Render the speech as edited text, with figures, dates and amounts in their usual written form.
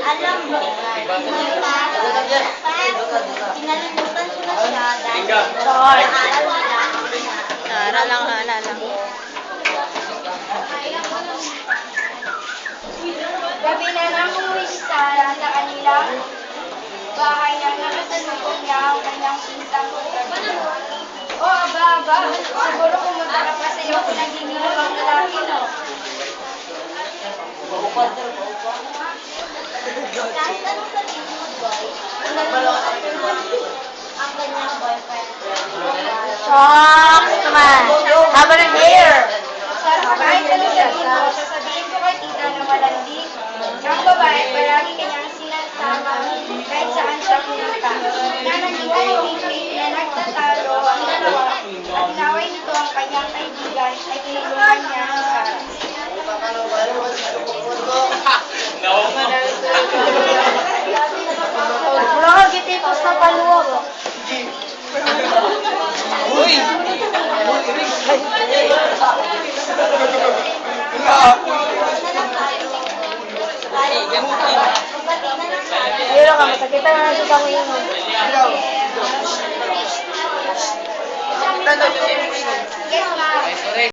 Alam mo, pinalimutan ko na siya dahil naaral nila. Naaral lang, naaral lang. Gabi na nang umuwi si Sarah sa kanilang bahay nang nakasalubong niya ang kanyang pinsang gabi. Oh, aba, siguro pumunta ka pa sa iyo kung naging ang lalaki, no? Kahit anong sabihin mo, boy, ang kanyang boyfriend. Shucks naman. Haba ng hair. Sarah, kahit anong sabihin mo, sasabihin ko kay tita na malandi. Ang babae, palagi kanyang sinasama kahit saan siya pumunta. Na naging tahimik na nagtatalo ang dalawa at inaway nito ang kanyang kaibigan ay tinulungan niya si Sarah. Wala ka gitipos na paluwag. Uy! Ayun ka, masakita na nasa sa kuya mo. Yes, ma'am.